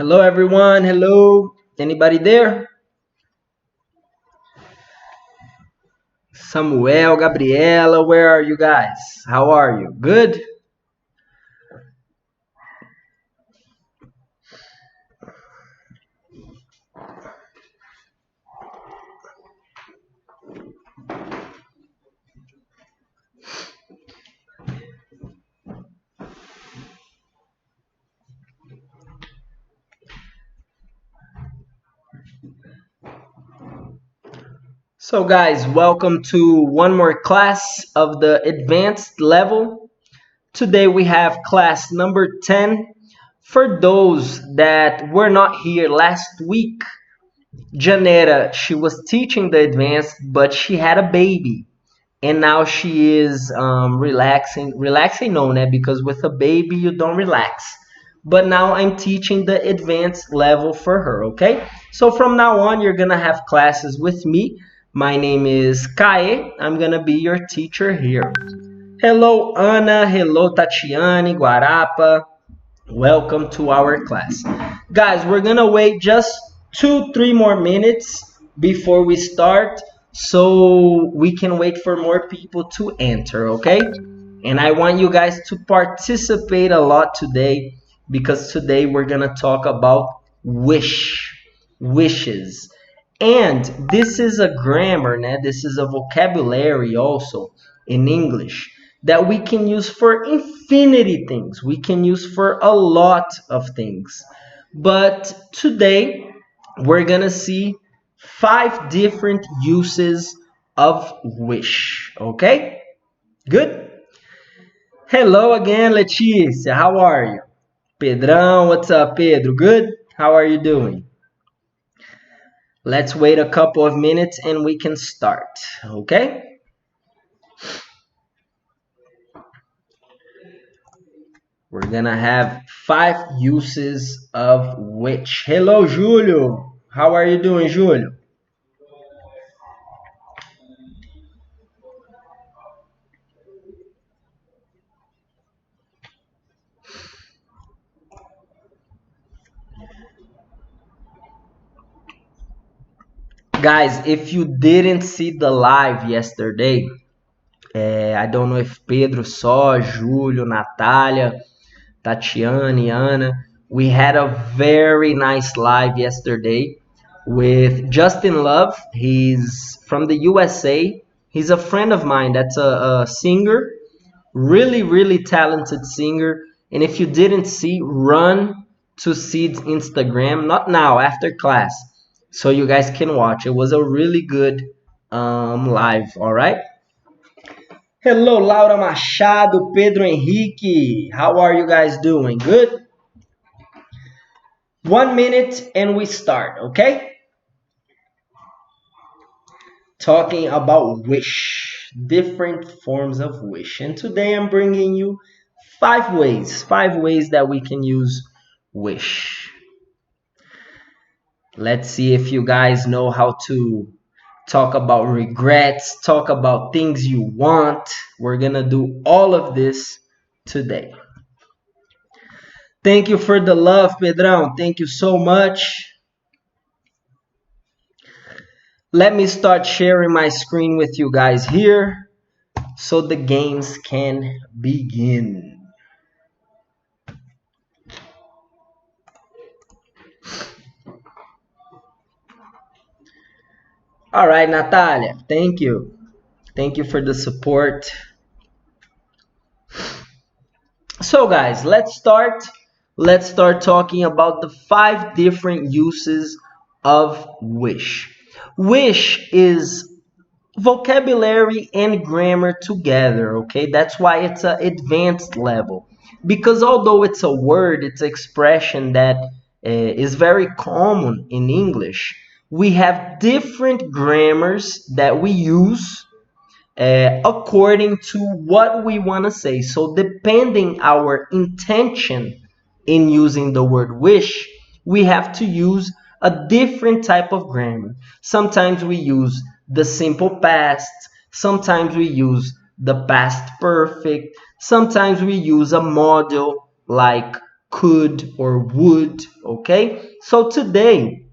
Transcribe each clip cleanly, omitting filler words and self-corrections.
Hello, everyone. Hello. Anybody there? Samuel, Gabriela, where are you guys? How are you? Good? So guys, welcome to one more class of the advanced level. Today we have class number 10. For those that were not here last week, Janera, she was teaching the advanced, but she had a baby. And now she is relaxing no, né? Because with a baby you don't relax. But now I'm teaching the advanced level for her, okay? So from now on, you're gonna have classes with me. My name is Kae. I'm gonna be your teacher here. Hello, Ana. Hello, Tatiane, Guarapa. Welcome to our class. Guys, we're gonna wait just 2-3 more minutes before we start so we can wait for more people to enter, okay? And I want you guys to participate a lot today because today we're gonna talk about wishes. And this is a grammar, né? This is a vocabulary also in English that we can use for infinity things. We can use for a lot of things. But today we're gonna see 5 different uses of wish. Okay? Good? Hello again, Letícia. How are you? Pedrão, what's up, Pedro? Good? How are you doing? Let's wait a couple of minutes and we can start. Okay? We're gonna have 5 uses of which. Hello, Julio. How are you doing, Julio? Guys, if you didn't see the live yesterday, I don't know if Pedro saw, Júlio, Natália, Tatiane, Ana. We had a very nice live yesterday with Justin Love. He's from the USA. He's a friend of mine that's a singer, really talented singer. And if you didn't see, run to Seed's Instagram, not now, after class, so you guys can watch. It was a really good live, all right? Hello, Laura Machado, Pedro Henrique. How are you guys doing? Good? 1 minute and we start, okay? Talking about wish, different forms of wish. And today I'm bringing you 5 ways that we can use wish. Let's see if you guys know how to talk about regrets, talk about things you want. We're gonna do all of this today. Thank you for the love, Pedrão. Thank you so much. Let me start sharing my screen with you guys here so the games can begin. All right, Natalia, thank you. Thank you for the support. So guys, let's start talking about the 5 different uses of wish. Wish is vocabulary and grammar together, okay? That's why it's an advanced level. Because although it's a word, it's an expression that is very common in English, we have different grammars that we use according to what we want to say. So depending our intention in using the word wish, we have to use a different type of grammar. Sometimes we use the simple past, sometimes we use the past perfect, sometimes we use a model like could, or would, okay? So today,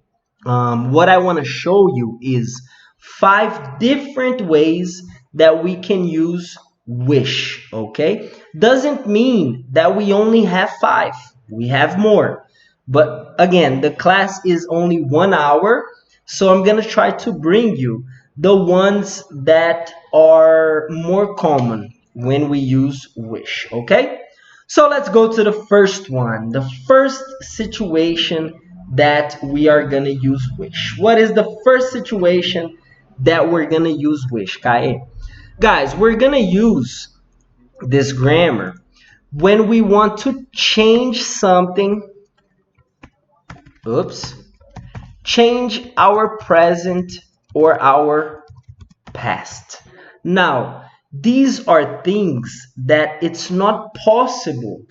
what I want to show you is 5 different ways that we can use wish, okay? Doesn't mean that we only have 5. We have more. But again, the class is only 1 hour, so I'm going to try to bring you the ones that are more common when we use wish, okay? So let's go to the first one. The first situation that we are going to use wish. What is the first situation that we're going to use wish, Kae? Guys, we're going to use this grammar when we want to change something. Change our present or our past. Now, these are things that it's not possible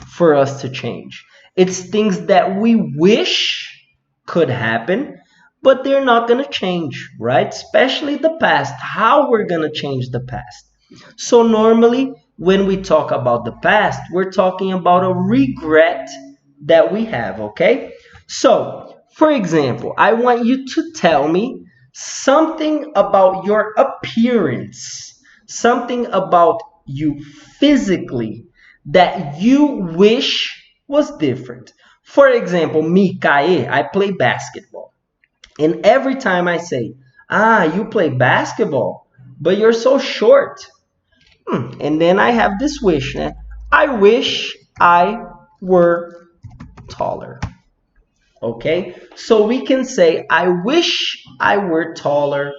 for us to change. It's things that we wish could happen, but they're not going to change, right? Especially the past. How we're going to change the past? So normally, when we talk about the past, we're talking about a regret that we have, okay? So, for example, I want you to tell me something about your appearance, something about you physically that you wish was different. For example, me, Kae, I play basketball. And every time I say, you play basketball, but you're so short. And then I have this wish. I wish I were taller. Okay, so we can say, I wish I were taller,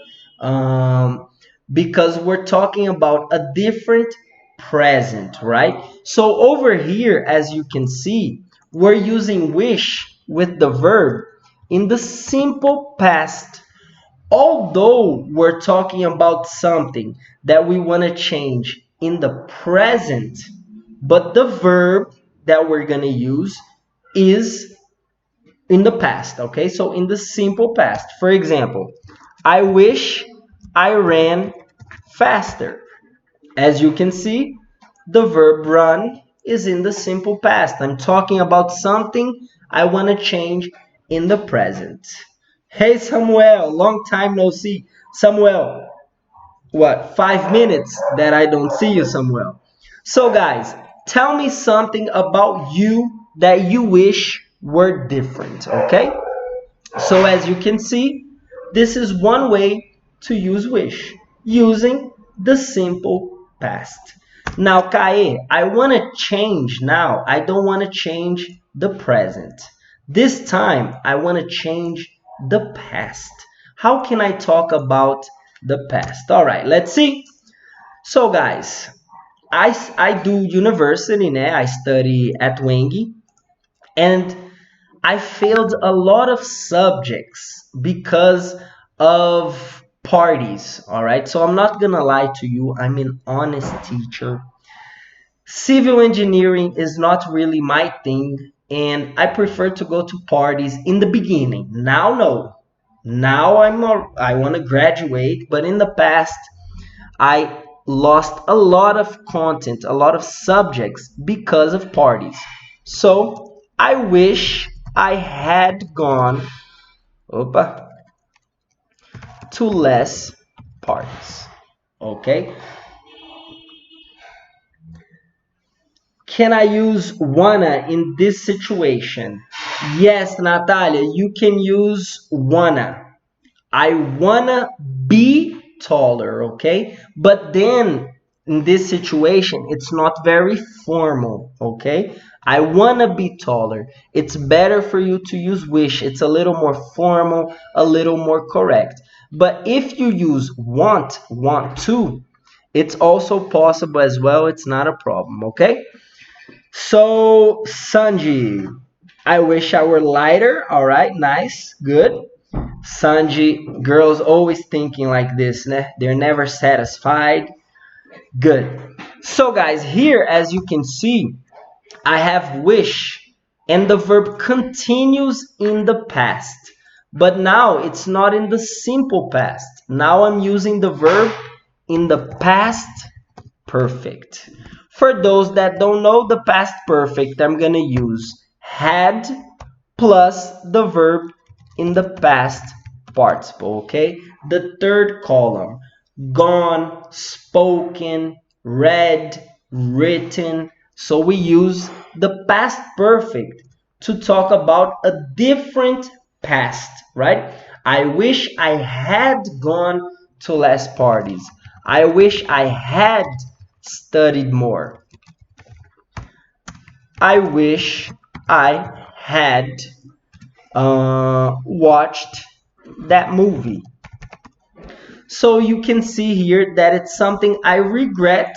because we're talking about a different present, right? So over here, as you can see, we're using wish with the verb in the simple past. Although we're talking about something that we want to change in the present, but the verb that we're going to use is in the past, okay? So in the simple past. For example, I wish I ran faster. As you can see, the verb run is in the simple past. I'm talking about something I want to change in the present. Hey, Samuel, long time no see. Samuel, what, 5 minutes that I don't see you, Samuel? So guys, tell me something about you that you wish were different, okay? So as you can see, this is one way to use wish, using the simple past. Now, Kae, I want to change now. I don't want to change the present. This time, I want to change the past. How can I talk about the past? All right, let's see. So guys, I do university, I study at Wengi, and I failed a lot of subjects because of parties, all right? So I'm not gonna lie to you, I'm an honest teacher. Civil engineering is not really my thing, and I prefer to go to parties in the beginning. Now, no. Now I want to graduate, but in the past, I lost a lot of content, a lot of subjects because of parties. So I wish I had gone to less parties. Okay? Can I use wanna in this situation? Yes, Natalia, you can use wanna. I wanna be taller, okay? But then in this situation, it's not very formal, okay? I wanna be taller. It's better for you to use wish. It's a little more formal, a little more correct. But if you use want to, it's also possible as well. It's not a problem, okay? So, Sanji, I wish I were lighter. All right, nice, good. Sanji, girls always thinking like this, né? They're never satisfied. Good. So, guys, here, as you can see, I have wish, and the verb continues in the past. But now it's not in the simple past. Now I'm using the verb in the past perfect. For those that don't know the past perfect, I'm going to use had plus the verb in the past participle, okay? The third column, gone, spoken, read, written. So we use the past perfect to talk about a different past, right? I wish I had gone to less parties. I wish I had studied more. I wish I had watched that movie. So you can see here that it's something I regret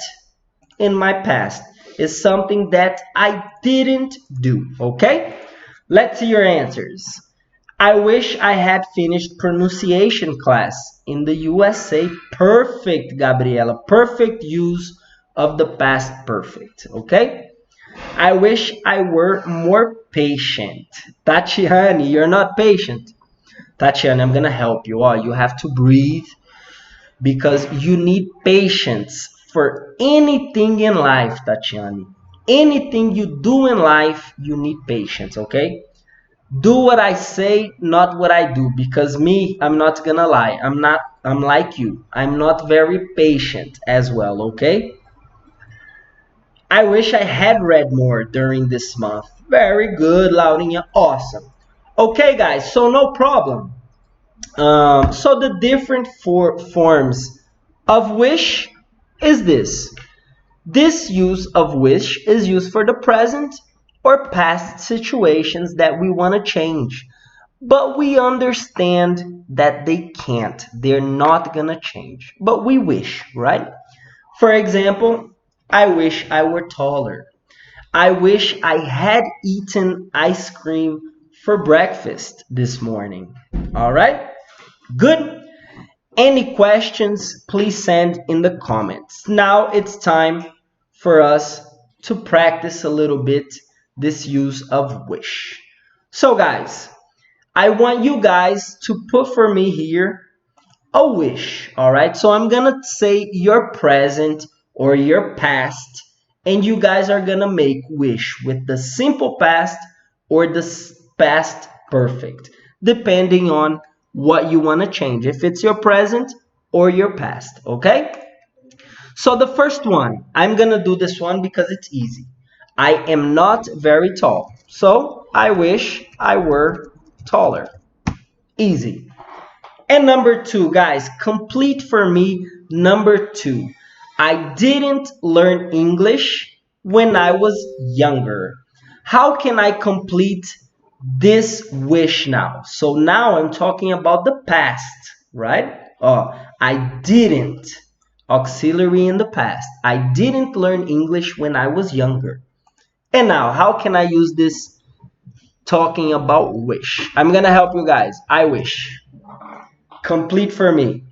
in my past. It's something that I didn't do, okay? Let's see your answers. I wish I had finished pronunciation class in the USA. Perfect, Gabriela. Perfect use of the past perfect, okay? I wish I were more patient. Tatiana, you're not patient. Tatiana, I'm going to help you. Oh, you have to breathe because you need patience for anything in life, Tatiana. Anything you do in life, you need patience, okay? Do what I say, not what I do, because me, I'm not gonna lie. I'm like you. I'm not very patient as well, okay? I wish I had read more during this month. Very good, Laurinha. Awesome. Okay, guys, so no problem. So the different forms of wish is this. This use of wish is used for the present or past situations that we want to change. But we understand that they can't. They're not going to change. But we wish, right? For example, I wish I were taller. I wish I had eaten ice cream for breakfast this morning. All right? Good. Any questions, please send in the comments. Now it's time for us to practice a little bit this use of wish. So guys, I want you guys to put for me here a wish, all right? So I'm gonna say your present or your past, and you guys are gonna make wish with the simple past or the past perfect, depending on what you want to change, if it's your present or your past, okay? So the first one, I'm gonna do this one because it's easy. I am not very tall, so I wish I were taller. Easy. And number two, guys, complete for me number two. I didn't learn English when I was younger. How can I complete this wish now? So now I'm talking about the past, right? I didn't. Auxiliary in the past. I didn't learn English when I was younger. And now, how can I use this talking about wish? I'm gonna help you guys. I wish. Complete for me.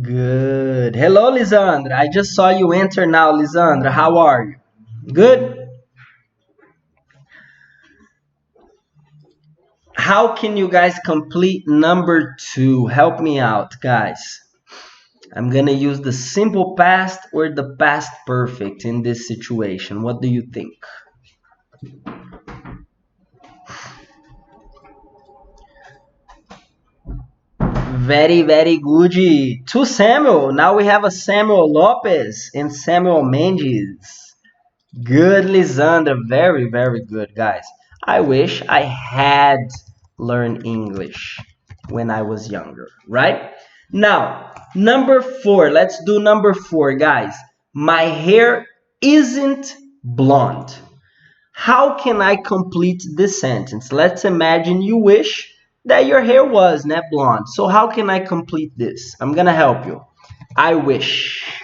Good. Hello, Lisandra. I just saw you enter now, Lisandra. How are you? Good? How can you guys complete number two? Help me out, guys. I'm going to use the simple past or the past perfect in this situation. What do you think? Very, very good. To Samuel. Now we have a Samuel Lopez and Samuel Mendes. Good, Lisandra. Very, very good, guys. I wish I had learned English when I was younger, right? Now, number four. Let's do number four, guys. My hair isn't blonde. How can I complete this sentence? Let's imagine you wish that your hair was not blonde. So how can I complete this? I'm going to help you. I wish.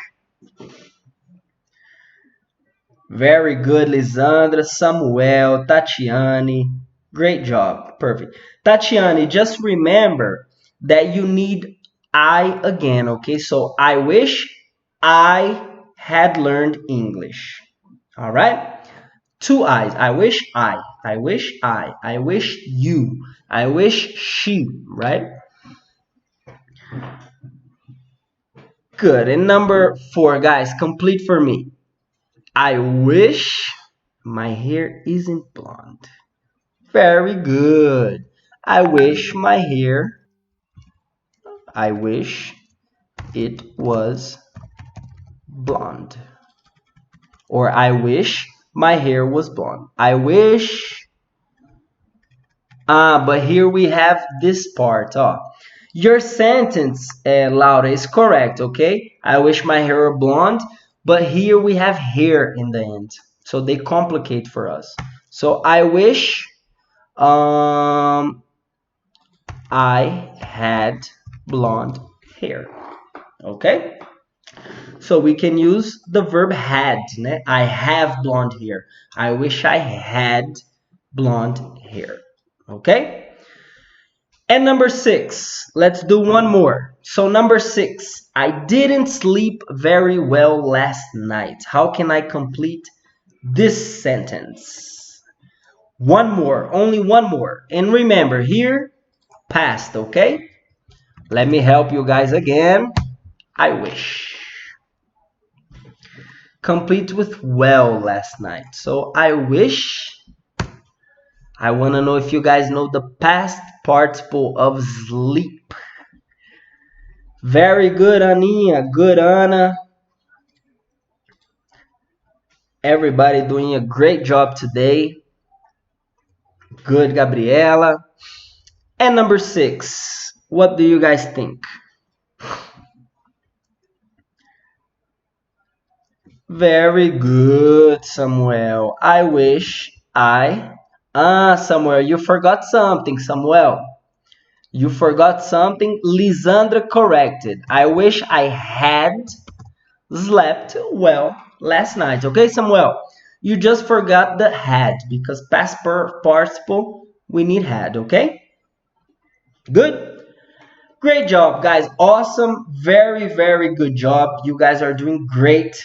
Very good, Lisandra, Samuel, Tatiane. Great job. Perfect. Tatiane, just remember that you need I again, okay? So I wish I had learned English. All right? Two I's. I wish I. I wish I. I wish you. I wish she, right? Good. And number 4, guys, complete for me. I wish my hair isn't blonde. Very good. I wish my hair, I wish it was blonde. Or I wish my hair was blonde. I wish, but here we have this part. Your sentence, Laura, is correct, okay? I wish my hair were blonde, but here we have hair in the end. So they complicate for us. So I wish I had blonde hair, okay? So we can use the verb had, né? I have blonde hair. I wish I had blonde hair, okay? And number 6, let's do one more. So number 6, I didn't sleep very well last night. How can I complete this sentence? One more, only one more. And remember, here, past, okay? Let me help you guys again. I wish. Complete with well last night. So I wish. I want to know if you guys know the past participle of sleep. Very good, Aninha. Good, Anna. Everybody doing a great job today. Good, Gabriela. And number 6, what do you guys think? Very good, Samuel. I wish I... Samuel, you forgot something, Samuel. You forgot something. Lisandra corrected. I wish I had slept well last night. Okay, Samuel? You just forgot the had because past participle, we need had, okay? Good? Great job, guys. Awesome. Very, very good job. You guys are doing great.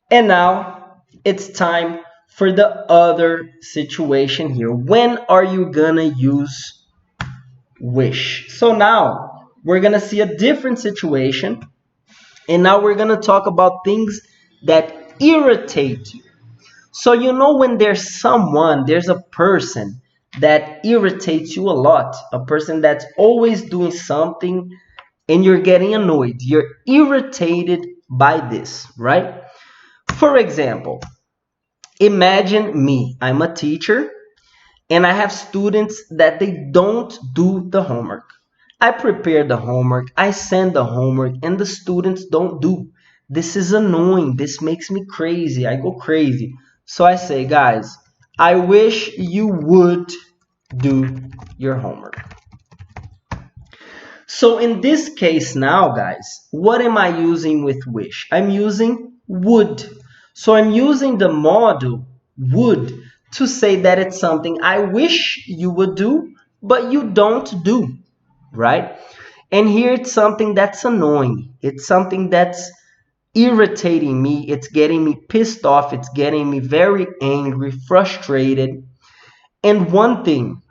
And now it's time for the other situation here. When are you gonna use wish? So now we're gonna see a different situation. And now we're gonna talk about things that irritate you. So you know when there's a person that irritates you a lot, a person that's always doing something and you're getting annoyed. You're irritated by this, right? For example, imagine me. I'm a teacher and I have students that they don't do the homework. I prepare the homework, I send the homework, and the students don't do. This is annoying. This makes me crazy. I go crazy. So I say, guys, I wish you would do your homework. So in this case now, guys, what am I using with wish? I'm using would. So I'm using the model would to say that it's something I wish you would do, but you don't do, right? And here it's something that's annoying. It's something that's irritating me. It's getting me pissed off. It's getting me very angry, frustrated. And one thing,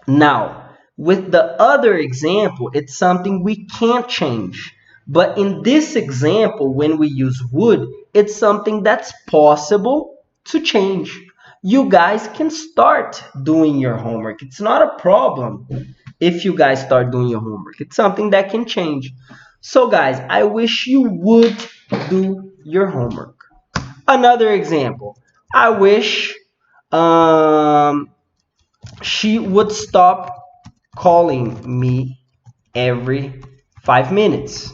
now, with the other example, it's something we can't change. But in this example, when we use would, it's something that's possible to change. You guys can start doing your homework. It's not a problem if you guys start doing your homework. It's something that can change. So guys, I wish you would do your homework. Another example. I wish she would stop calling me every 5 minutes.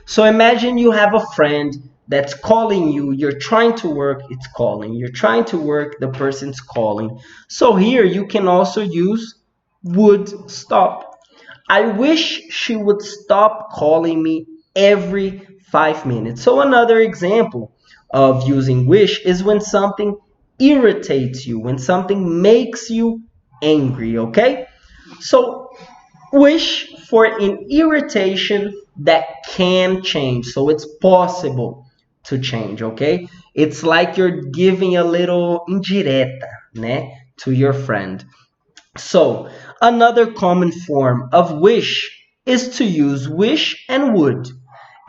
So imagine you have a friend that's calling you. You're trying to work, it's calling. You're trying to work, the person's calling. So here you can also use would stop. I wish she would stop calling me every 5 minutes. So another example of using wish is when something irritates you, when something makes you angry, okay? So wish for an irritation that can change. So it's possible to change, okay? It's like you're giving a little indireta, né, to your friend. So, another common form of wish is to use wish and would.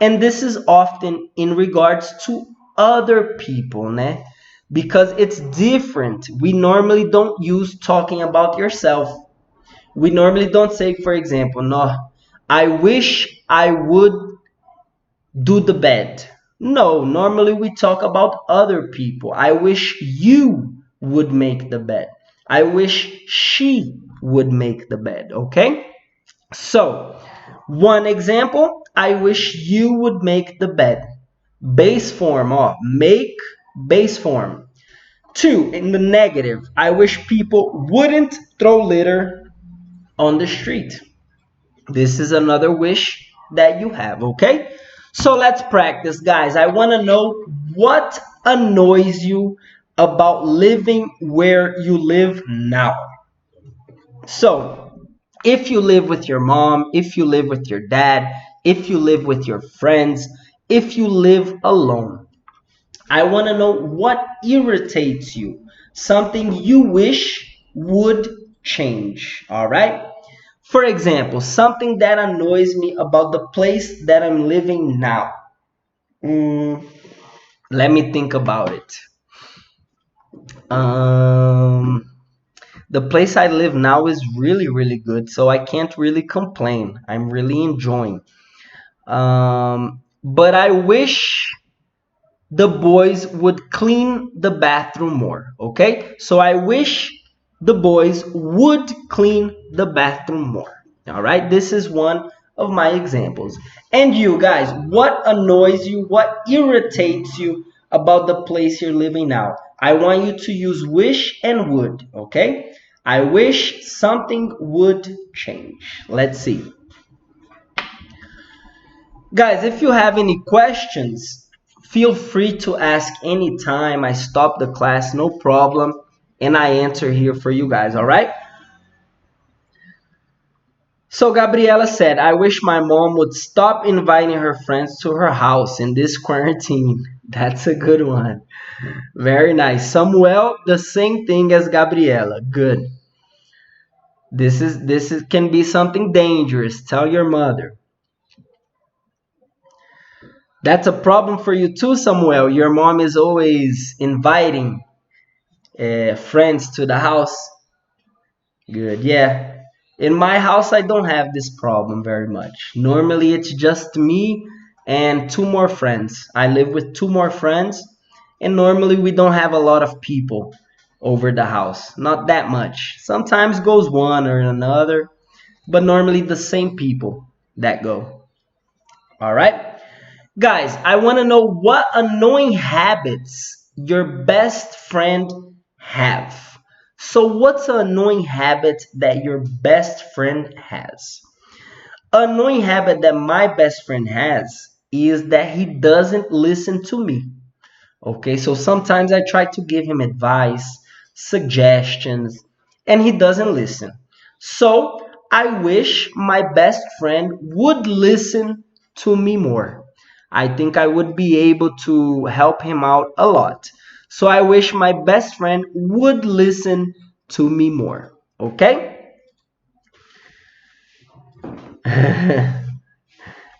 And this is often in regards to other people, né? Because it's different. We normally don't use talking about yourself. We normally don't say, for example, no, I wish I would do the bed. No, normally we talk about other people. I wish you would make the bed. I wish she would make the bed, okay? So, one example, I wish you would make the bed. Base form, make base form. 2, in the negative, I wish people wouldn't throw litter on the street. This is another wish that you have, okay? So let's practice, guys. I want to know what annoys you about living where you live now. So, if you live with your mom, if you live with your dad, if you live with your friends, if you live alone, I want to know what irritates you, something you wish would change, all right? For example, something that annoys me about the place that I'm living now. Let me think about it. The place I live now is really, really good, so I can't really complain. I'm really enjoying. But I wish the boys would clean the bathroom more, okay? So I wish the boys would clean the bathroom more, all right? This is one of my examples. And you guys, what annoys you, what irritates you about the place you're living now? I want you to use wish and would, okay? I wish something would change. Let's see. Guys, if you have any questions, feel free to ask anytime. I stop the class, no problem, and I answer here for you guys, all right? So Gabriela said, I wish my mom would stop inviting her friends to her house in this quarantine. That's a good one. Very nice. Samuel, the same thing as Gabriela. Good. This can be something dangerous. Tell your mother. That's a problem for you too, Samuel. Your mom is always inviting friends to the house. Good, yeah. In my house, I don't have this problem very much. Normally, it's just me and 2 more friends. I live with 2 more friends, and normally we don't have a lot of people over the house. Not that much. Sometimes goes one or another, but normally the same people that go. All right? Guys, I want to know what annoying habits your best friend have. So what's an annoying habit that your best friend has? An annoying habit that my best friend has is that he doesn't listen to me. Okay, so sometimes I try to give him advice, suggestions, and he doesn't listen. So I wish my best friend would listen to me more. I think I would be able to help him out a lot. So I wish my best friend would listen to me more. Okay?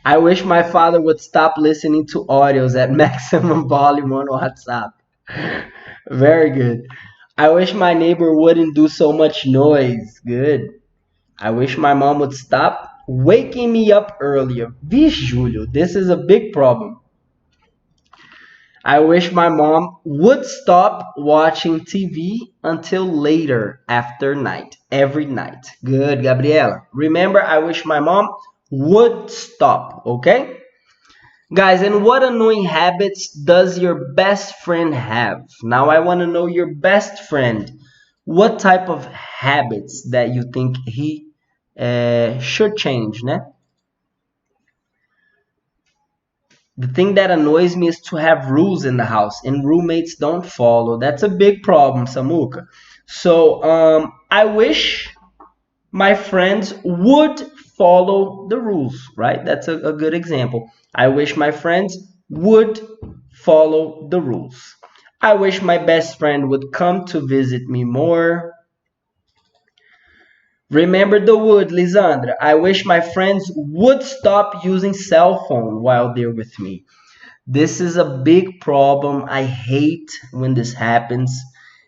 I wish my father would stop listening to audios at maximum volume on WhatsApp. Very good. I wish my neighbor wouldn't do so much noise. Good. I wish my mom would stop waking me up earlier. Vixe, Julio, this is a big problem. I wish my mom would stop watching TV until later after night, every night. Good, Gabriela. Remember, I wish my mom would stop, okay? Guys, and what annoying habits does your best friend have? Now I want to know your best friend. What type of habits that you think he should change, né? The thing that annoys me is to have rules in the house and roommates don't follow. That's a big problem, Samuka. So I wish my friends would follow the rules, right? That's a good example. I wish my friends would follow the rules. I wish my best friend would come to visit me more. Remember the wood, Lisandra. I wish my friends would stop using cell phone while they're with me. This is a big problem. I hate when this happens.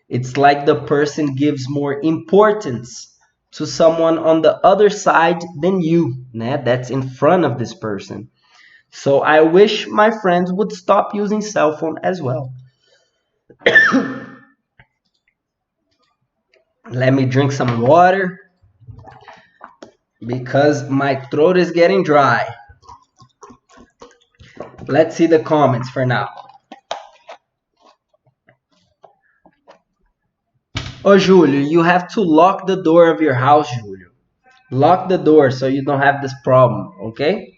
It's like the person gives more importance to someone on the other side than you, né? That's in front of this person. So I wish my friends would stop using cell phone as well. Let me drink some water because my throat is getting dry. Let's see the comments for now. Oh, Julio, you have to lock the door of your house, Julio. Lock the door so you don't have this problem, okay?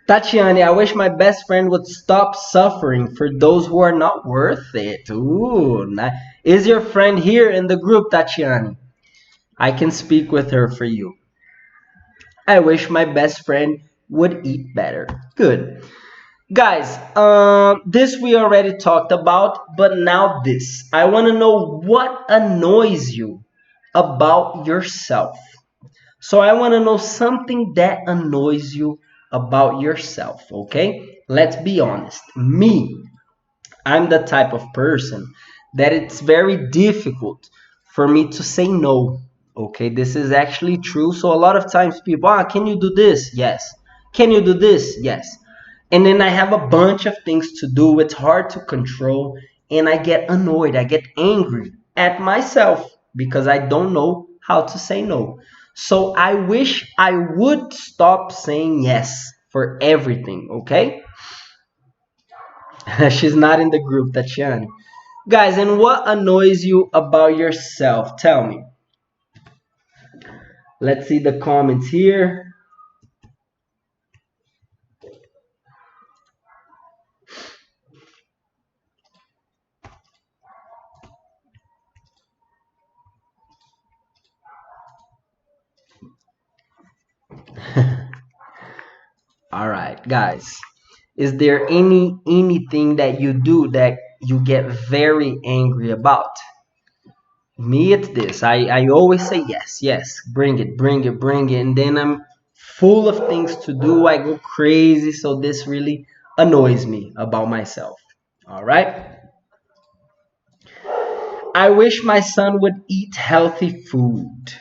Tatiana, I wish my best friend would stop suffering for those who are not worth it. Ooh, nice. Is your friend here in the group, Tatiana? I can speak with her for you. I wish my best friend would eat better. Good. Guys, this we already talked about, but now this. I want to know what annoys you about yourself. So I want to know something that annoys you about yourself, okay? Let's be honest. Me, I'm the type of person that it's very difficult for me to say no, okay? This is actually true. So a lot of times people, can you do this? Yes. Can you do this? Yes. And then I have a bunch of things to do. It's hard to control. And I get annoyed. I get angry at myself because I don't know how to say no. So I wish I would stop saying yes for everything, okay? She's not in the group, Tatiana. Guys, and what annoys you about yourself? Tell me. Let's see the comments here. All right, guys. Is there anything that you do that you get very angry about? Me, it's this. I always say yes, bring it, and then I'm full of things to do. I go crazy, so this really annoys me about myself. All right. I wish my son would eat healthy food.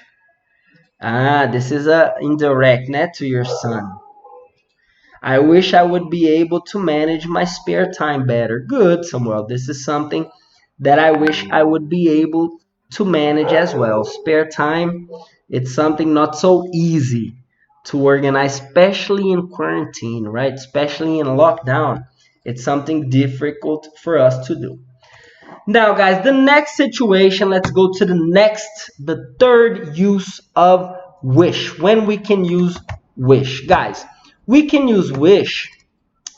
This is a indirect net to your son. I wish I would be able to manage my spare time better. Good, Samuel. This is something that I wish I would be able to manage as well. Spare time, it's something not so easy to organize, especially in quarantine, right? Especially in lockdown. It's something difficult for us to do. Now, guys, the next situation, let's go to the third use of wish. When we can use wish. Guys, we can use wish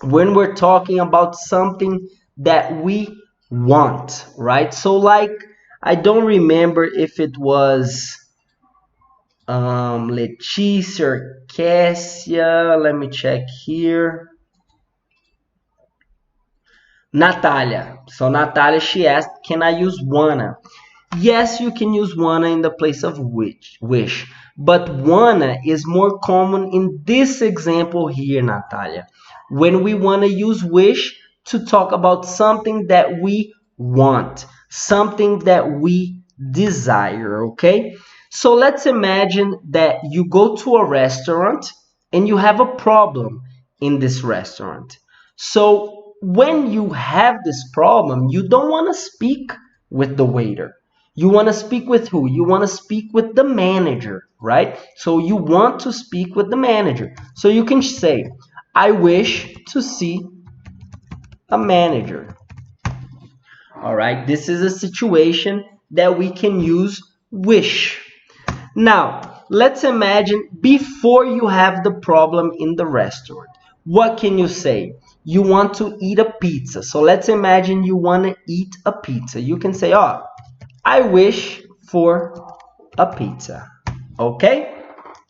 when we're talking about something that we want, right? So, like, I don't remember if it was Leticia or Cassia. Let me check here. Natalia. So Natalia, she asked, can I use wanna? Yes, you can use wanna in the place of wish. But wanna is more common in this example here, Natalia. When we want to use wish to talk about something that we want, something that we desire, okay? So let's imagine that you go to a restaurant and you have a problem in this restaurant. So when you have this problem, you don't want to speak with the waiter. You want to speak with who? You want to speak with the manager, right? So you want to speak with the manager. So you can say, I wish to see a manager. All right, this is a situation that we can use wish. Now, let's imagine before you have the problem in the restaurant. What can you say? You want to eat a pizza. So let's imagine you want to eat a pizza. You can say, oh, I wish for a pizza. Okay?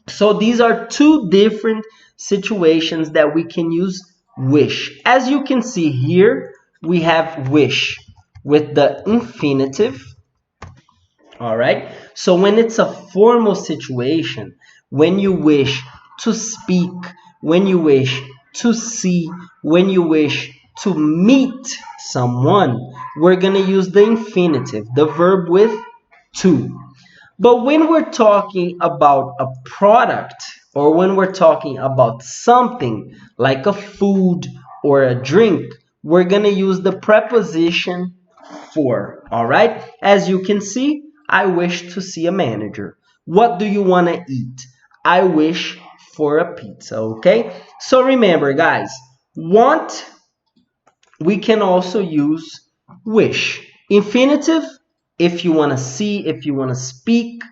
So these are two different situations that we can use wish. As you can see here, we have wish with the infinitive. All right. So when it's a formal situation, when you wish to speak, when you wish to see, when you wish to meet someone, we're going to use the infinitive, the verb with to. But when we're talking about a product, or when we're talking about something like a food or a drink, we're going to use the preposition for. All right. As you can see, I wish to see a manager. What do you want to eat? I wish for a pizza. Okay. So remember, guys, want, we can also use wish. Infinitive, if you want to see, if you want to speak,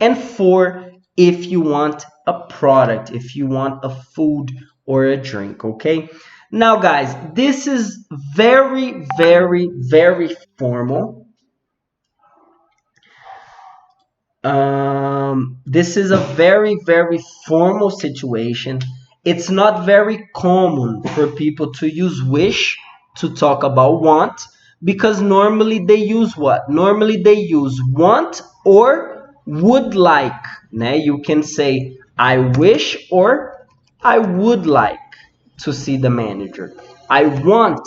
and for, if you want a product, if you want a food or a drink. Okay. Now, guys, this is very, very, very formal. This is a very, very formal situation. It's not very common for people to use wish to talk about want, because normally they use what? Normally they use want or would like. Né? You can say I wish or I would like to see the manager. I want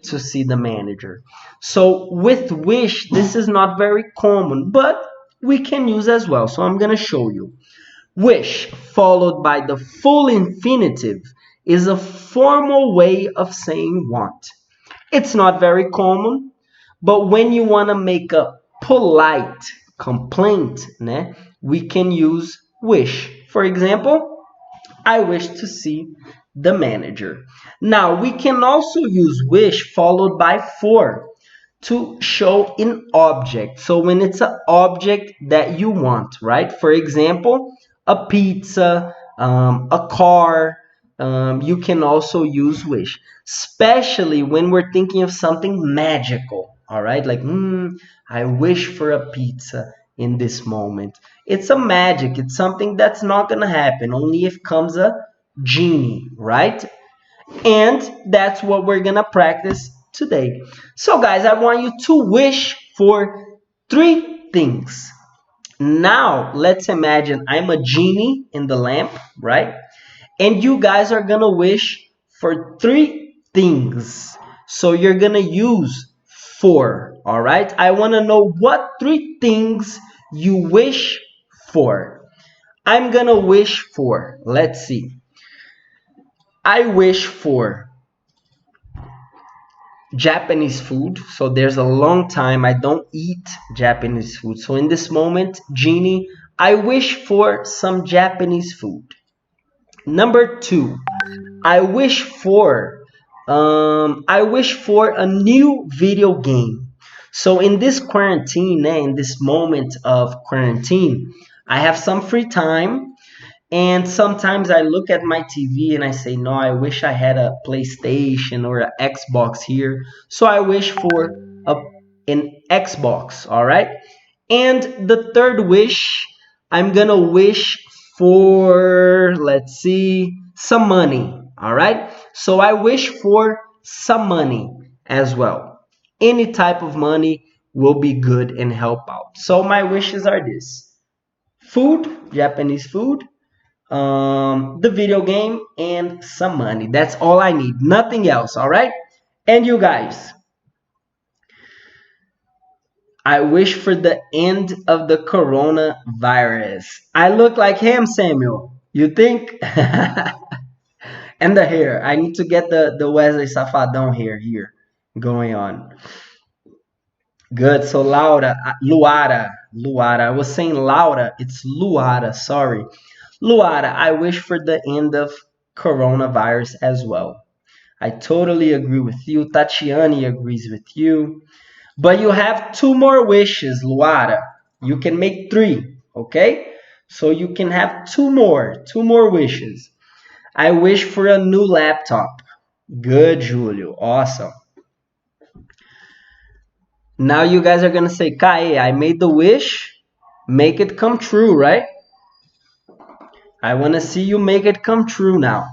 to see the manager. So with wish, this is not very common, but we can use as well. So I'm going to show you. Wish followed by the full infinitive is a formal way of saying want. It's not very common, but when you want to make a polite complaint, né, we can use wish. For example, I wish to see the manager. Now, we can also use wish followed by for to show an object. So when it's an object that you want, right? For example, a pizza, a car, you can also use wish, especially when we're thinking of something magical, all right? Like, I wish for a pizza in this moment. It's a magic. It's something that's not going to happen, only if comes a genie, right? And that's what we're going to practice today. So, guys, I want you to wish for 3 things. Now, let's imagine I'm a genie in the lamp, right? And you guys are going to wish for 3 things. So you're going to use for, all right? I want to know what 3 things you wish for. I'm going to wish for, let's see. I wish for Japanese food. So there's a long time I don't eat Japanese food. So in this moment, genie, I wish for some Japanese food. Number 2, I wish for a new video game. So in this quarantine, in this moment of quarantine, I have some free time. And sometimes I look at my TV and I say, no, I wish I had a PlayStation or an Xbox here. So I wish for an Xbox, all right? And the third wish, I'm going to wish for, let's see, some money, all right? So I wish for some money as well. Any type of money will be good and help out. So my wishes are this: food, Japanese food, the video game, and some money. That's all I need, nothing else. All right. And you guys, I wish for the end of the coronavirus. I look like him, Samuel, you think? And the hair, I need to get the Wesley Safadão hair here going on. Good. So Luara, I was saying Laura, it's Luara, sorry. Luara, I wish for the end of coronavirus as well. I totally agree with you. Tatiani agrees with you. But you have 2 more wishes, Luara. You can make 3, okay? So you can have 2 more wishes. I wish for a new laptop. Good, Julio. Awesome. Now you guys are going to say, Kai, I made the wish. Make it come true, right? I want to see you make it come true now.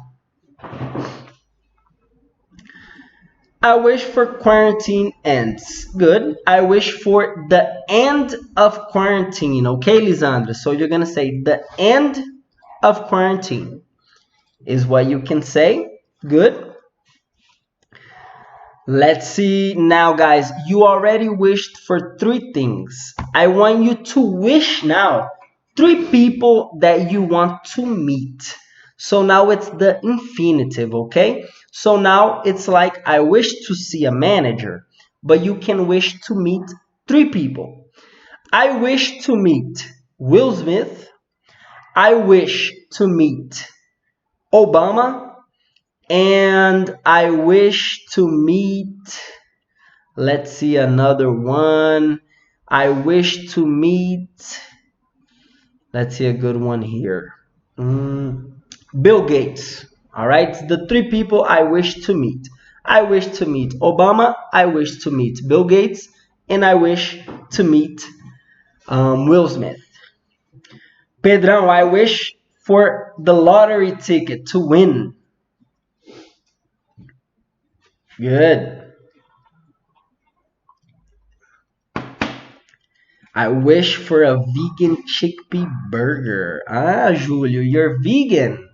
I wish for quarantine ends. Good. I wish for the end of quarantine. Okay, Lisandra? So you're going to say the end of quarantine is what you can say. Good. Let's see now, guys. You already wished for 3 things. I want you to wish now 3 people that you want to meet. So now it's the infinitive, okay? So now it's like I wish to see a manager, but you can wish to meet 3 people. I wish to meet Will Smith. I wish to meet Obama. And I wish to meet, let's see another one. I wish to meet, let's see a good one here. Bill Gates. All right, the 3 people I wish to meet. I wish to meet Obama. I wish to meet Bill Gates. And I wish to meet Will Smith. Pedrão, I wish for the lottery ticket to win. Good. I wish for a vegan chickpea burger. Ah, Julio, you're vegan.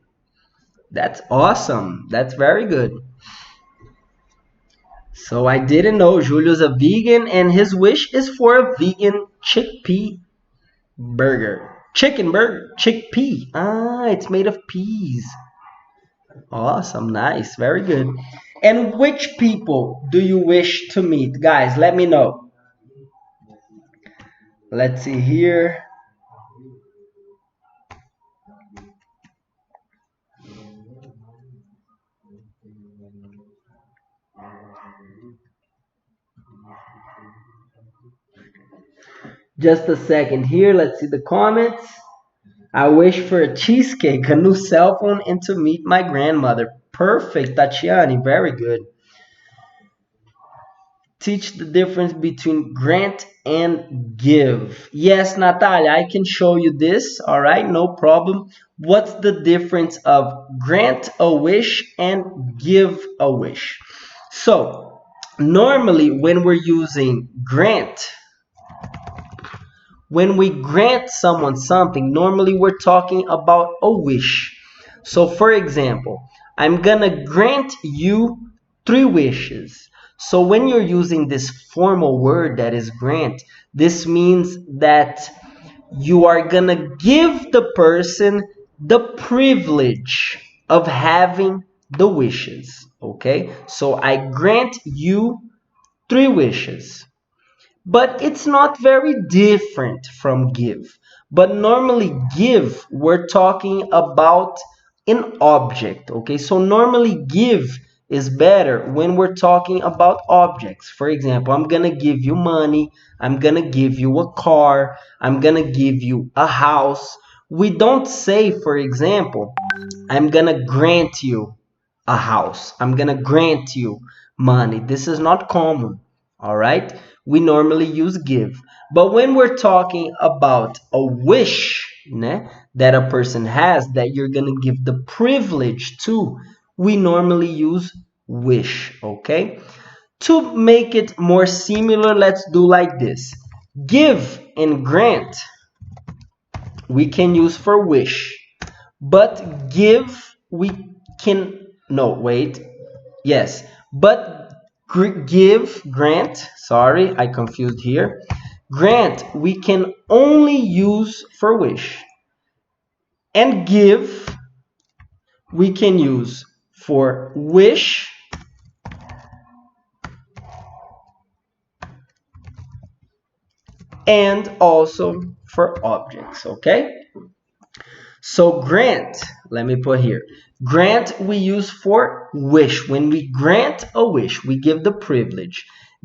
That's awesome. That's very good. So I didn't know Julio's a vegan and his wish is for a vegan chickpea burger. Chicken burger. Chickpea. Ah, it's made of peas. Awesome. Nice. Very good. And which people do you wish to meet? Guys, let me know. Let's see here. Just a second here. Let's see the comments. I wish for a cheesecake, a new cell phone, and to meet my grandmother. Perfect, Tatiani. Very good. Teach the difference between grant and give. Yes, Natalia, I can show you this. All right, no problem. What's the difference of grant a wish and give a wish? So, normally when we're using grant, when we grant someone something, normally we're talking about a wish. So, for example, I'm gonna grant you 3 wishes. So when you're using this formal word that is grant, this means that you are gonna give the person the privilege of having the wishes, okay? So I grant you 3 wishes. But it's not very different from give. But normally give, we're talking about an object, okay? So normally give is better when we're talking about objects. For example, I'm gonna give you money, I'm gonna give you a car, I'm gonna give you a house. We don't say, for example, I'm gonna grant you a house, I'm gonna grant you money. This is not common, all right? We normally use give. But when we're talking about a wish, né, that a person has, that you're gonna give the privilege to, we normally use wish, okay? To make it more similar, let's do like this. Give and grant, we can use for wish. But give, we can, no, wait. Yes, but give, grant, sorry, I confused here. Grant, we can only use for wish. And give, we can use for wish and also for objects, okay? So grant, let me put here. Grant we use for wish. When we grant a wish, we give the privilege.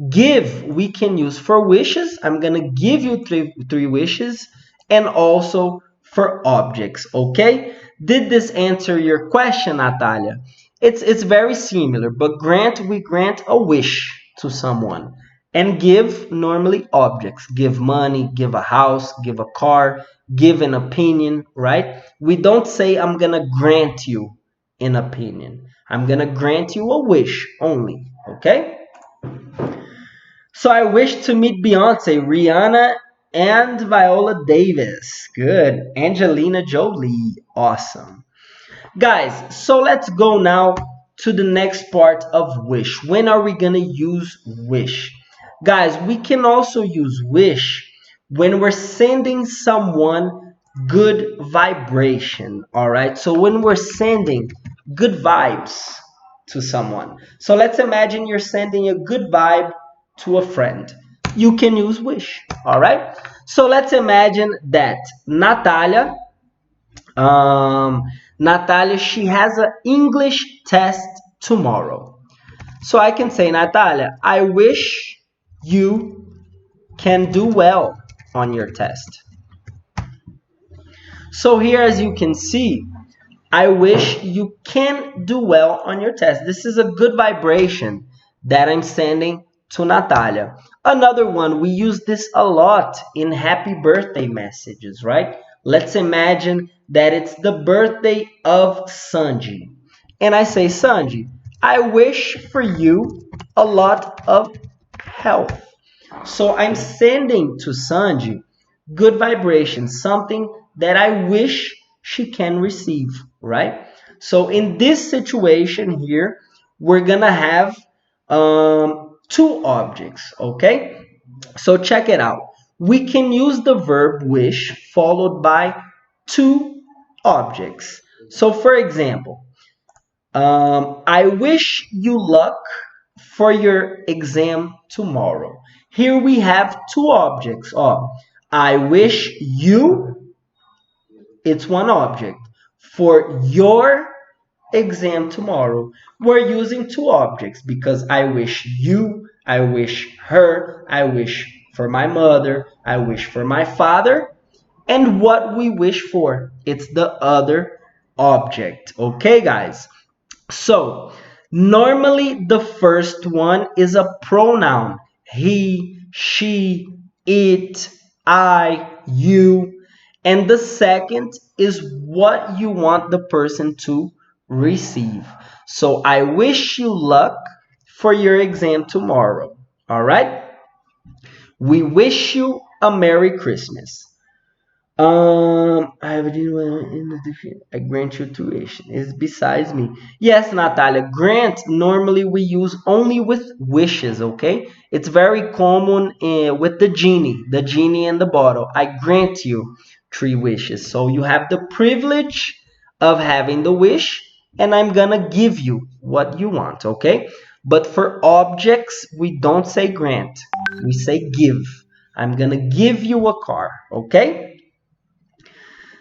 Give we can use for wishes. I'm gonna give you three wishes, and also for objects, okay? Did this answer your question, Natalia? It's very similar, but grant, we grant a wish to someone. And give, normally objects. Give money, give a house, give a car, give an opinion, right? We don't say I'm gonna grant you an opinion. I'm gonna grant you a wish only, okay? So I wish to meet Beyonce, Rihanna, and Viola Davis. Good. Angelina Jolie. Awesome. Guys, so let's go now to the next part of wish. When are we going to use wish? Guys, we can also use wish when we're sending someone good vibration, all right? So when we're sending good vibes to someone. So let's imagine you're sending a good vibe to a friend. You can use wish, all right? So let's imagine that Natalia, she has an English test tomorrow. So I can say, Natalia, I wish you can do well on your test. So here, as you can see, I wish you can do well on your test. This is a good vibration that I'm sending to Natalia. Another one, we use this a lot in happy birthday messages, right? Let's imagine that it's the birthday of Sanji. And I say, Sanji, I wish for you a lot of health. So I'm sending to Sanji good vibrations, something that I wish she can receive, right? So in this situation here, we're gonna have two objects, okay? So check it out. We can use the verb wish followed by two objects. So for example, I wish you luck for your exam tomorrow. Here we have two objects. I wish you, it's one object. For your exam tomorrow, we're using two objects because I wish you, I wish her, I wish for my mother, I wish for my father, and what we wish for, it's the other object. Okay, guys? So, normally the first one is a pronoun. He, she, it, I, you. And the second is what you want the person to receive. So I wish you luck for your exam tomorrow. All right? We wish you a Merry Christmas. I grant you tuition. It's besides me. Yes, Natalia. Grant normally we use only with wishes, okay? It's very common with the genie in the bottle. I grant you 3 wishes. So you have the privilege of having the wish, and I'm gonna give you what you want, okay? But for objects, we don't say grant. We say give. I'm gonna give you a car, okay?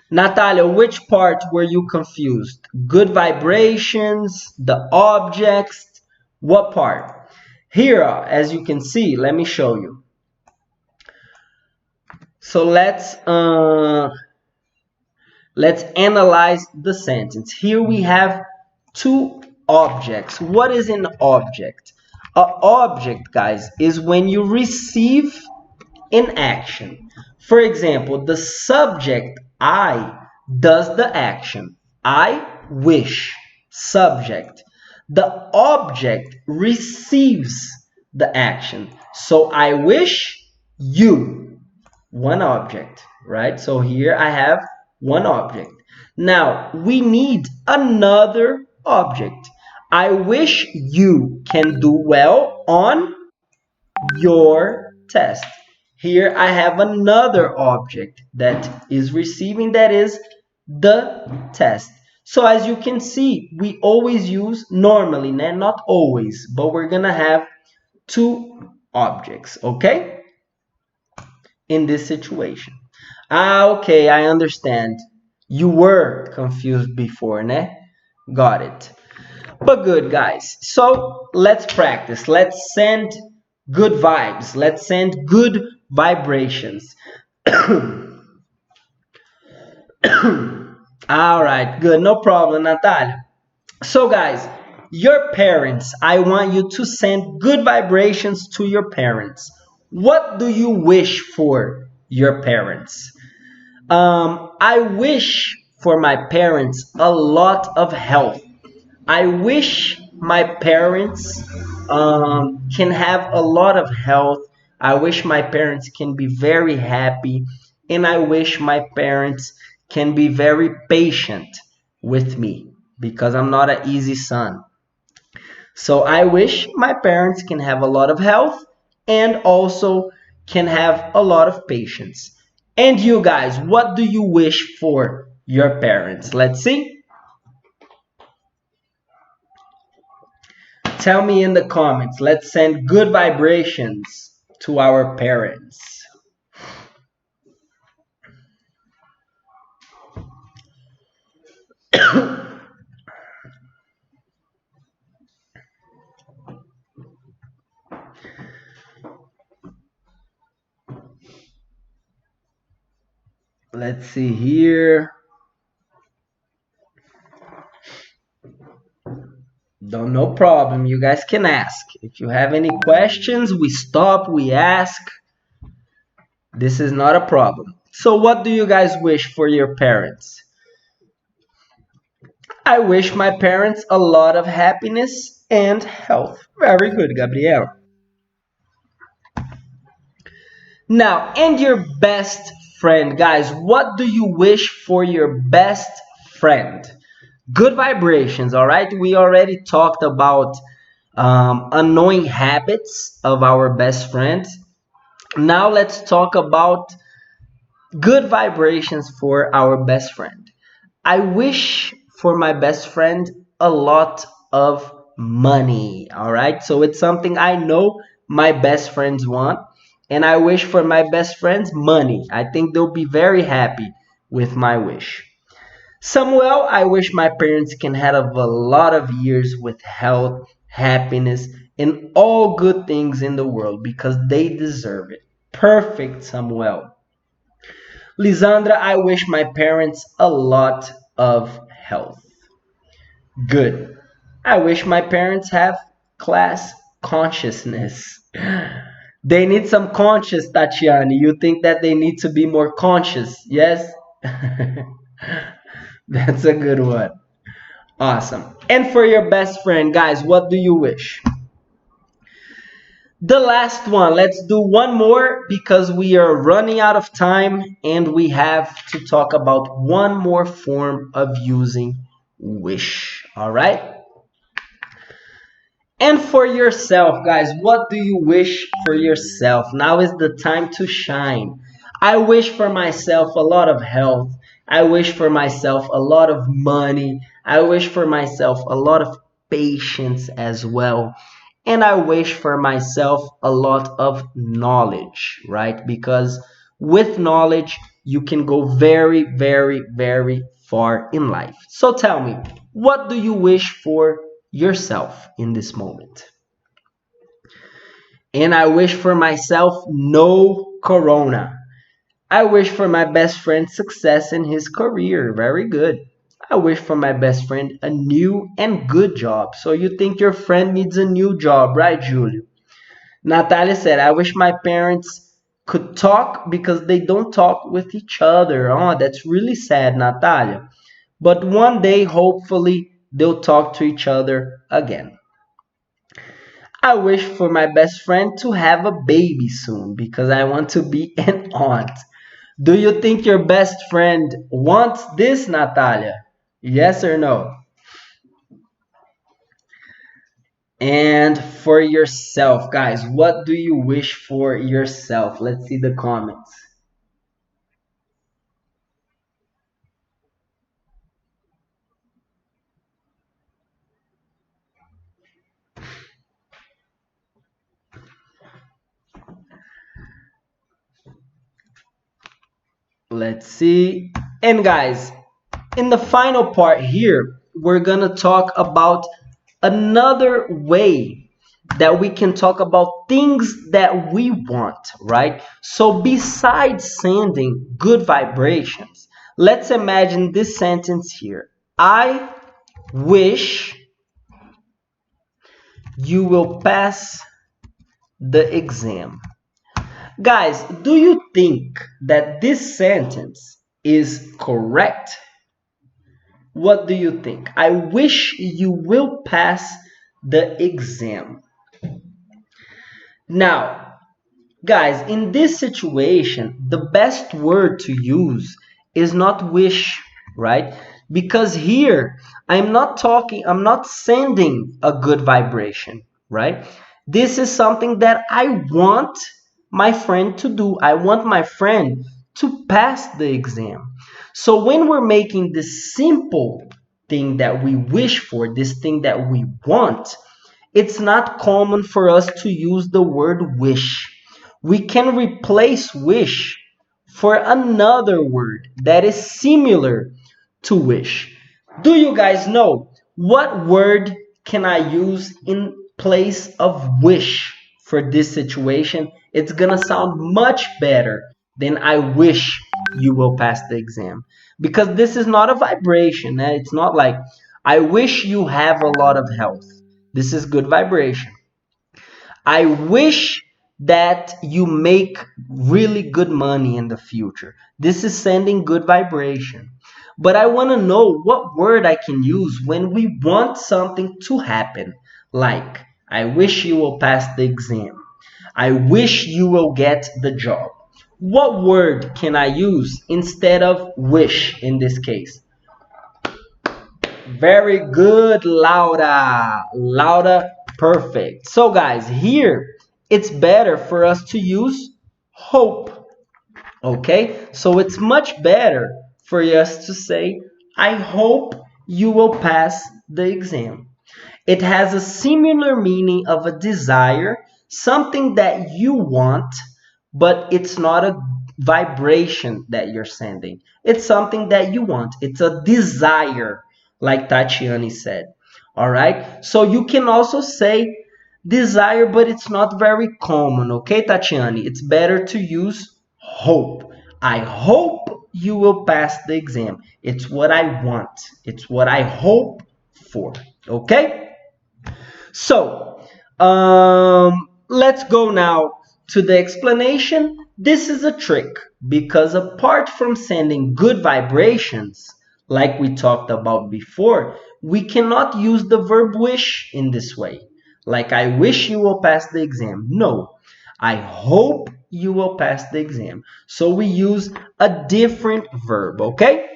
Natalia, which part were you confused? Good vibrations, the objects, what part? Here, as you can see, let me show you. So let's analyze the sentence. Here we have two objects. What is an object? An object, guys, is when you receive an action. For example, the subject I does the action. I wish. Subject. The object receives the action. So I wish you. One object, right? So here I have one object. Now we need another object. I wish you can do well on your test. Here I have another object that is receiving, that is the test. So as you can see, we always use normally, not always, but we're gonna have two objects, okay? In this situation. Okay, I understand. You were confused before, né? Got it. But good, guys. So let's practice. Let's send good vibes. Let's send good vibrations. All right, good. No problem, Natalia. So, guys, your parents, I want you to send good vibrations to your parents. What do you wish for your parents? I wish for my parents a lot of health. I wish my parents can have a lot of health. I wish my parents can be very happy. And I wish my parents can be very patient with me because I'm not an easy son. So I wish my parents can have a lot of health and also can have a lot of patience. And you guys, what do you wish for your parents? Let's see. Tell me in the comments. Let's send good vibrations to our parents. Let's see here. No problem. You guys can ask. If you have any questions, we stop, we ask. This is not a problem. So what do you guys wish for your parents? I wish my parents a lot of happiness and health. Very good, Gabriel. Now, and your best friend. Guys, what do you wish for your best friend? Good vibrations, all right? We already talked about annoying habits of our best friend. Now let's talk about good vibrations for our best friend. I wish for my best friend a lot of money, all right? So it's something I know my best friends want, and I wish for my best friends money. I think they'll be very happy with my wish. Samuel, I wish my parents can have a lot of years with health, happiness, and all good things in the world because they deserve it. Perfect, Samuel. Lisandra, I wish my parents a lot of health. Good. I wish my parents have class consciousness. They need some conscious, Tatiana. You think that they need to be more conscious? Yes? That's a good one. Awesome. And for your best friend, guys, what do you wish? The last one. Let's do one more because we are running out of time and we have to talk about one more form of using wish. All right? And for yourself, guys, what do you wish for yourself? Now is the time to shine. I wish for myself a lot of health. I wish for myself a lot of money. I wish for myself a lot of patience as well. And I wish for myself a lot of knowledge, right? Because with knowledge, you can go very, very, very far in life. So tell me, what do you wish for yourself in this moment? And I wish for myself no corona. I wish for my best friend success in his career. Very good. I wish for my best friend a new and good job. So you think your friend needs a new job, right, Julio? Natalia said, I wish my parents could talk because they don't talk with each other. Oh, that's really sad, Natalia. But one day, hopefully, they'll talk to each other again. I wish for my best friend to have a baby soon because I want to be an aunt. Do you think your best friend wants this, Natalia? Yes or no? And for yourself, guys, what do you wish for yourself? Let's see the comments. Let's see. And guys, in the final part here, we're gonna talk about another way that we can talk about things that we want, right? So besides sending good vibrations, let's imagine this sentence here. I wish you will pass the exam. Guys, do you think that this sentence is correct? What do you think? I wish you will pass the exam. Now, guys, in this situation, the best word to use is not wish, right? Because here, I'm not sending a good vibration, right? This is something that I want my friend to do. I want my friend to pass the exam. So when we're making this simple thing that we wish for, this thing that we want, it's not common for us to use the word wish. We can replace wish for another word that is similar to wish. Do you guys know what word can I use in place of wish for this situation? It's gonna sound much better than I wish you will pass the exam. Because this is not a vibration. It's not like I wish you have a lot of health. This is good vibration. I wish that you make really good money in the future. This is sending good vibration. But I want to know what word I can use when we want something to happen. Like, I wish you will pass the exam. I wish you will get the job. What word can I use instead of wish in this case? Very good, Laura. Laura, perfect. So guys, here it's better for us to use hope. Okay? So it's much better for us to say, I hope you will pass the exam. It has a similar meaning of a desire, something that you want, but it's not a vibration that you're sending. It's something that you want. It's a desire, like Tatiani said. All right? So you can also say desire, but it's not very common. Okay, Tatiani? It's better to use hope. I hope you will pass the exam. It's what I want. It's what I hope for. Okay? So, let's go now to the explanation. This is a trick because apart from sending good vibrations, like we talked about before, we cannot use the verb wish in this way. Like, I wish you will pass the exam. No, I hope you will pass the exam. So we use a different verb, okay?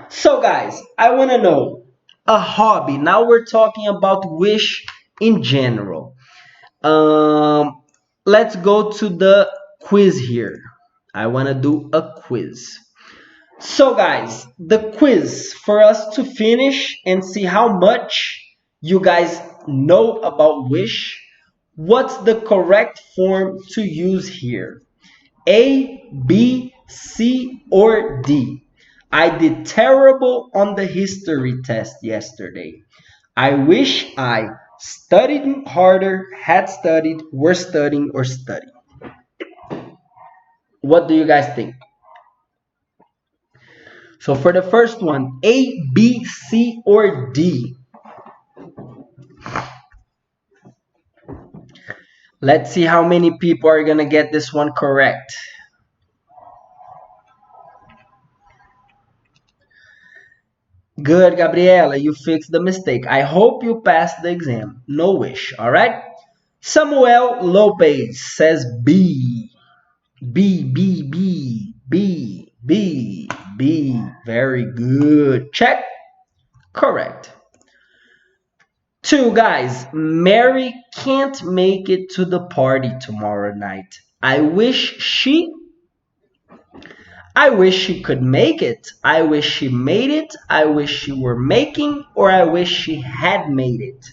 So guys, I want to know a hobby. Now we're talking about wish in general. Let's go to the quiz here. I want to do a quiz. So guys, the quiz for us to finish and see how much you guys know about wish. What's the correct form to use here? A, B, C, or D? I did terrible on the history test yesterday. I wish I studied harder, had studied, were studying, or studying. What do you guys think? So for the first one, A, B, C, or D? Let's see how many people are going to get this one correct. Good, Gabriela, you fixed the mistake. I hope you passed the exam. No wish, all right? Samuel Lopez says B. B, B, B, B, B, B. Very good. Check. Correct. 2 guys. Mary can't make it to the party tomorrow night. I wish she could make it. I wish she made it. I wish she were making, or I wish she had made it.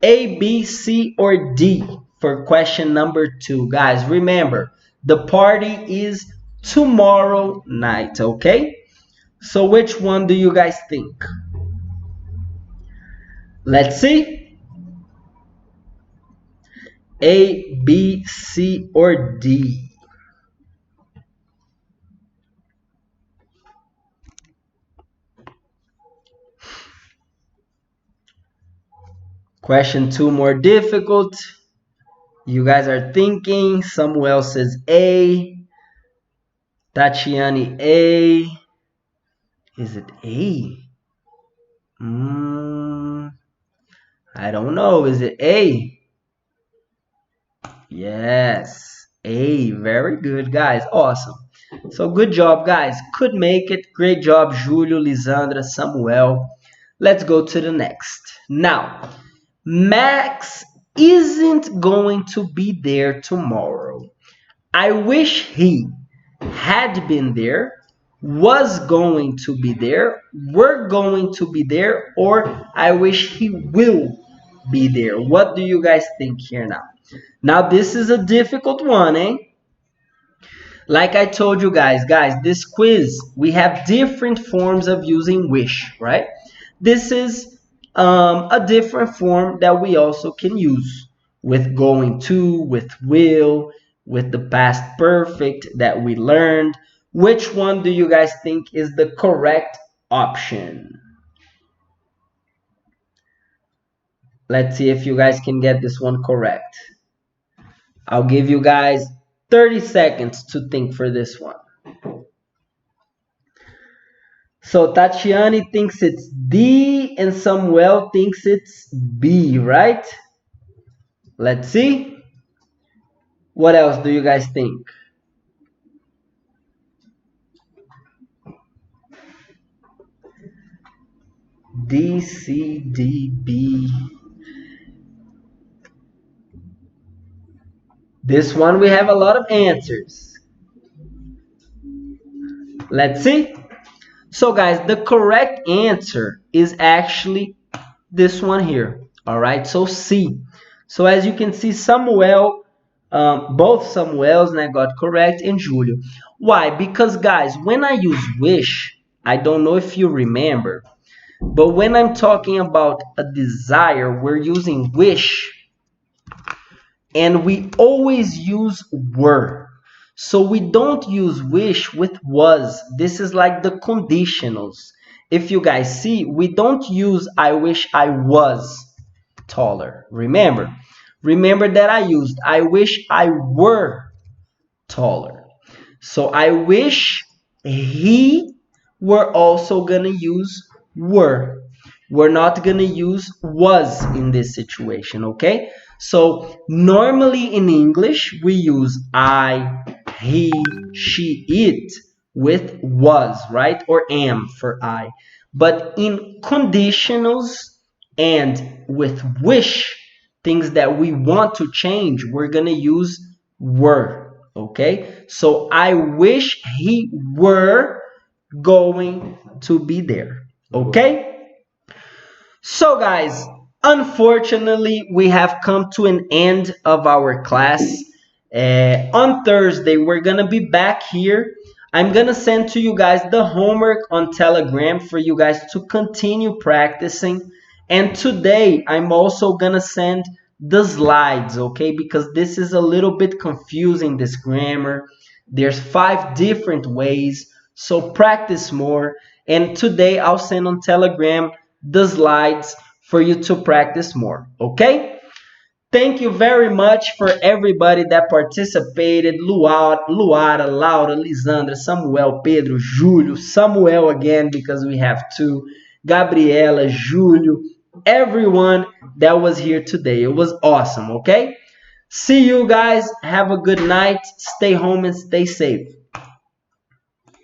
A, B, C, or D for question number 2. Guys, remember, the party is tomorrow night, okay? So which one do you guys think? Let's see. A, B, C, or D? Question 2 more difficult. You guys are thinking. Samuel says A. Tatiani A. Is it A? I don't know. Is it A? Yes, A. Very good, guys. Awesome. So good job, guys. Could make it. Great job, Julio, Lisandra, Samuel. Let's go to the next. Now, Max isn't going to be there tomorrow. I wish he had been there, was going to be there, were going to be there, or I wish he will be there. What do you guys think here now? Now, this is a difficult one, eh? Like I told you guys, this quiz, we have different forms of using wish, right? This is a different form that we also can use with going to, with will, with the past perfect that we learned. Which one do you guys think is the correct option? Let's see if you guys can get this one correct. I'll give you guys 30 seconds to think for this one. So Tatiani thinks it's D and Samuel thinks it's B, right? Let's see. What else do you guys think? D, C, D, B. This one we have a lot of answers. Let's see. So guys, the correct answer is actually this one here. All right, so C. So as you can see, Samuel, both Samuels got correct and Julio. Why? Because guys, when I use wish, I don't know if you remember, but when I'm talking about a desire, we're using wish. And we always use were. So we don't use wish with was. This is like the conditionals. If you guys see, we don't use I wish I was taller. Remember that I used I wish I were taller. So I wish he were also gonna use were. We're not gonna use was in this situation, okay? So normally in English, we use I, he, she, it with was, right? Or am for I. But in conditionals and with wish, things that we want to change, we're going to use were, okay? So I wish he were going to be there, okay? So guys, unfortunately, we have come to an end of our class. On Thursday, we're going to be back here. I'm going to send to you guys the homework on Telegram for you guys to continue practicing. And today, I'm also going to send the slides, okay? Because this is a little bit confusing, this grammar. There's 5 different ways, so practice more. And today, I'll send on Telegram the slides for you to practice more, okay? Thank you very much for everybody that participated. Luara, Laura, Lisandra, Samuel, Pedro, Júlio, Samuel again because we have 2, Gabriela, Júlio, everyone that was here today. It was awesome, okay? See you guys. Have a good night. Stay home and stay safe.